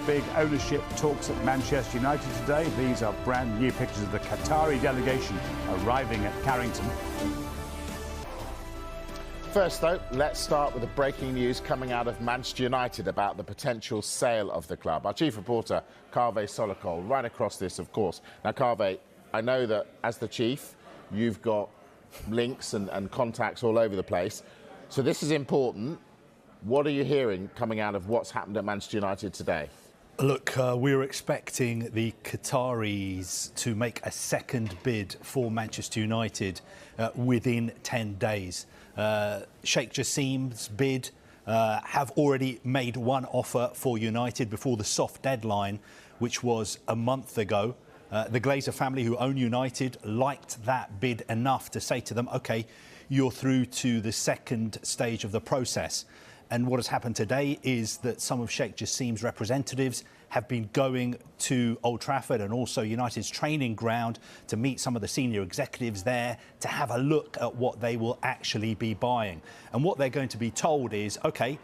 Big ownership talks at Manchester United today. These are brand new pictures of the Qatari delegation arriving at Carrington. First, though, let's start with the breaking news coming out of Manchester United about the potential sale of the club. Our chief reporter, Kaveh Solokol, right across this, of course. Now, Kaveh, I know that as the chief, you've got links and contacts all over the place. So this is important. What are you hearing coming out of what's happened at Manchester United today? Look, we're expecting the Qataris to make a second bid for Manchester United within 10 days. Sheikh Jassim's bid have already made one offer for United before the soft deadline, which was a month ago. The Glazer family, who own United, liked that bid enough to say to them, OK, you're through to the second stage of the process. And what has happened today is that some of Sheikh Jassim's representatives have been going to Old Trafford and also United's training ground to meet some of the senior executives there to have a look at what they will actually be buying. And what they're going to be told is, OK,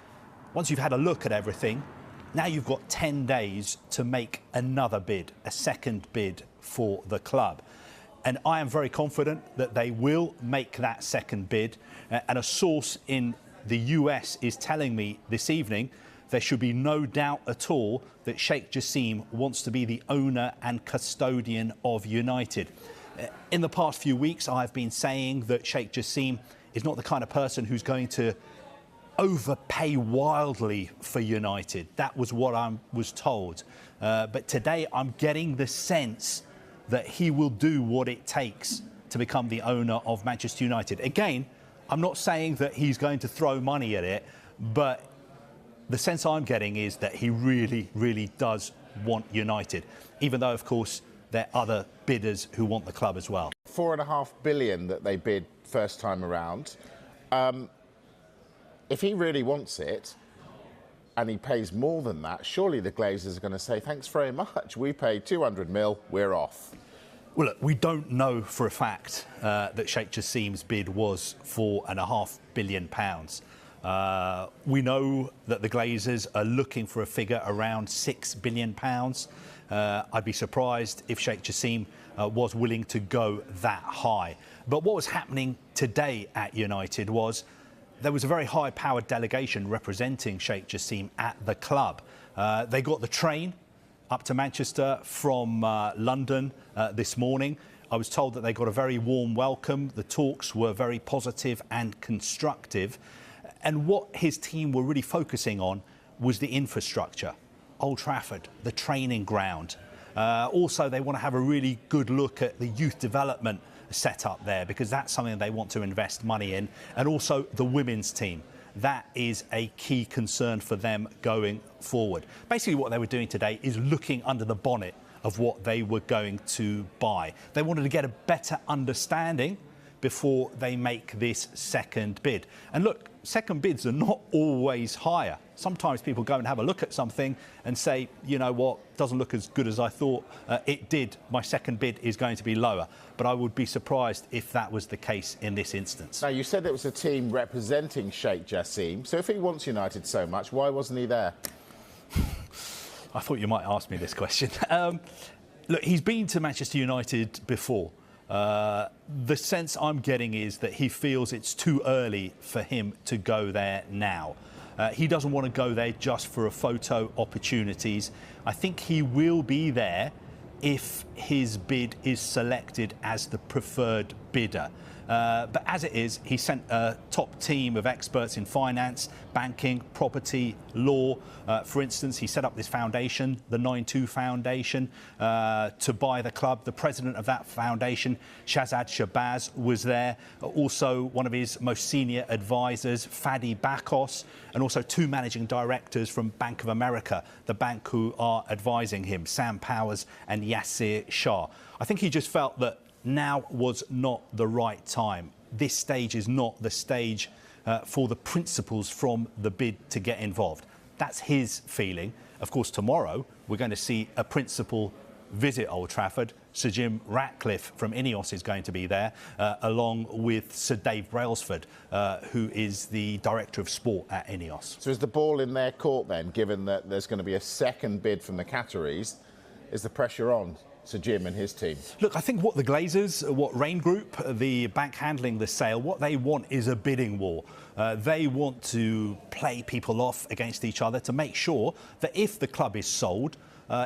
once you've had a look at everything, now you've got 10 days to make another bid, a second bid for the club. And I am very confident that they will make that second bid. And a source in the US is telling me this evening there should be no doubt at all that Sheikh Jassim wants to be the owner and custodian of United. In the past few weeks, I've been saying that Sheikh Jassim is not the kind of person who's going to overpay wildly for United. That was what I was told. But today I'm getting the sense that he will do what it takes to become the owner of Manchester United. Again, I'm not saying that he's going to throw money at it, but the sense I'm getting is that he really, really does want United, even though, of course, there are other bidders who want the club as well. $4.5 billion that they bid first time around. If he really wants it and he pays more than that, surely the Glazers are going to say, thanks very much. We paid 200 mil, we're off. Well, look, we don't know for a fact that Sheikh Jassim's bid was £4.5 billion. We know that the Glazers are looking for a figure around £6 billion. I'd be surprised if Sheikh Jassim was willing to go that high. But what was happening today at United was there was a very high-powered delegation representing Sheikh Jassim at the club. They got the train up to Manchester from London this morning. I was told that they got a very warm welcome. The talks were very positive and constructive. And what his team were really focusing on was the infrastructure, Old Trafford, the training ground. Also, they want to have a really good look at the youth development set up there, because that's something they want to invest money in. And also the women's team. That is a key concern for them going forward. Basically, what they were doing today is looking under the bonnet of what they were going to buy. They wanted to get a better understanding before they make this second bid. And look, second bids are not always higher. Sometimes people go and have a look at something and say, you know what, doesn't look as good as I thought it did. My second bid is going to be lower. But I would be surprised if that was the case in this instance. Now, you said it was a team representing Sheikh Jassim. So if he wants United so much, why wasn't he there? I thought you might ask me this question. Look, he's been to Manchester United before. The sense I'm getting is that he feels it's too early for him to go there now. He doesn't want to go there just for a photo opportunities. I think he will be there if his bid is selected as the preferred bidder. But as it is, he sent a top team of experts in finance, banking, property, law. For instance, he set up this foundation, the 9-2 Foundation, to buy the club. The president of that foundation, Shahzad Shabazz, was there. Also, one of his most senior advisors, Fadi Bakos, and also two managing directors from Bank of America, the bank who are advising him, Sam Powers and Yasir Shah. I think he just felt that now was not the right time. This stage is not the stage for the principals from the bid to get involved. That's his feeling. Of course, tomorrow we're going to see a principal visit Old Trafford. Sir Jim Ratcliffe from Ineos is going to be there, along with Sir Dave Brailsford, who is the Director of Sport at Ineos. So is the ball in their court then, given that there's going to be a second bid from the Qataris? Is the pressure on Sir Jim and his team? Look, I think what the Glazers, what Rain Group, the bank handling the sale, what they want is a bidding war. They want to play people off against each other to make sure that if the club is sold,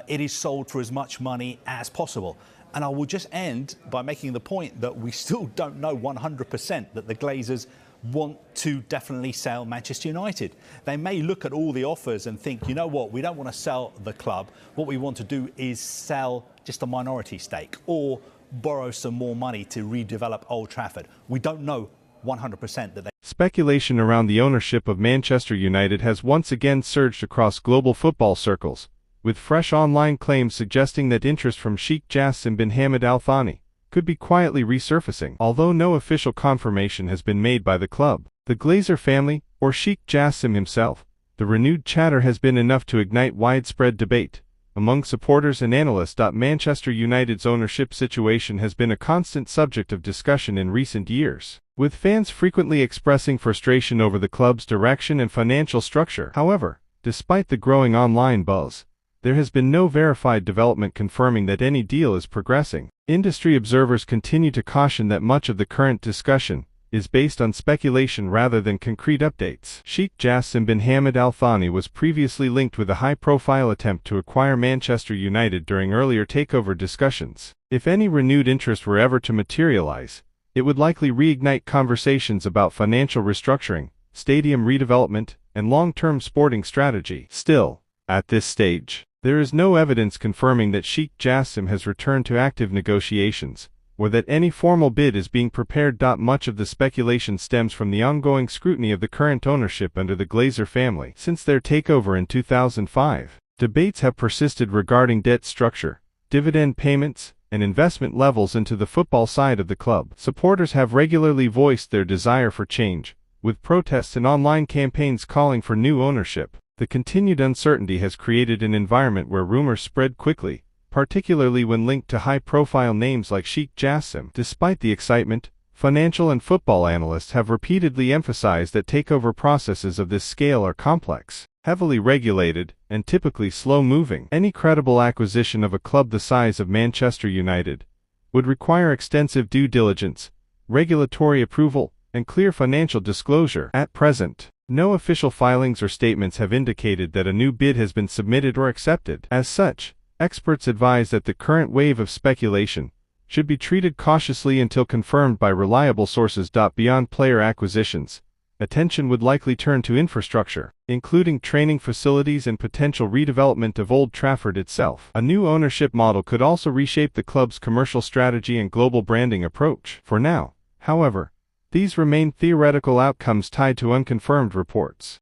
it is sold for as much money as possible. And I will just end by making the point that we still don't know 100% that the Glazers want to definitely sell Manchester United. They may look at all the offers and think, you know what, we don't want to sell the club. What we want to do is sell just a minority stake or borrow some more money to redevelop Old Trafford. We don't know 100% that they... Speculation around the ownership of Manchester United has once again surged across global football circles, with fresh online claims suggesting that interest from Sheikh Jassim bin Hamad Al Thani could be quietly resurfacing. Although no official confirmation has been made by the club, the Glazer family, or Sheikh Jassim himself, the renewed chatter has been enough to ignite widespread debate among supporters and analysts. Manchester United's ownership situation has been a constant subject of discussion in recent years, with fans frequently expressing frustration over the club's direction and financial structure. However, despite the growing online buzz, there has been no verified development confirming that any deal is progressing. Industry observers continue to caution that much of the current discussion is based on speculation rather than concrete updates. Sheikh Jassim bin Hamad Al Thani was previously linked with a high-profile attempt to acquire Manchester United during earlier takeover discussions. If any renewed interest were ever to materialize, it would likely reignite conversations about financial restructuring, stadium redevelopment, and long-term sporting strategy. Still, at this stage, there is no evidence confirming that Sheikh Jassim has returned to active negotiations, or that any formal bid is being prepared. Much of the speculation stems from the ongoing scrutiny of the current ownership under the Glazer family. Since their takeover in 2005, debates have persisted regarding debt structure, dividend payments, and investment levels into the football side of the club. Supporters have regularly voiced their desire for change, with protests and online campaigns calling for new ownership. The continued uncertainty has created an environment where rumors spread quickly, particularly when linked to high-profile names like Sheikh Jassim. Despite the excitement, financial and football analysts have repeatedly emphasized that takeover processes of this scale are complex, heavily regulated, and typically slow-moving. Any credible acquisition of a club the size of Manchester United would require extensive due diligence, regulatory approval, and clear financial disclosure. At present, no official filings or statements have indicated that a new bid has been submitted or accepted. As such, experts advise that the current wave of speculation should be treated cautiously until confirmed by reliable sources. Beyond player acquisitions, attention would likely turn to infrastructure, including training facilities and potential redevelopment of Old Trafford itself. A new ownership model could also reshape the club's commercial strategy and global branding approach. For now, however, these remain theoretical outcomes tied to unconfirmed reports.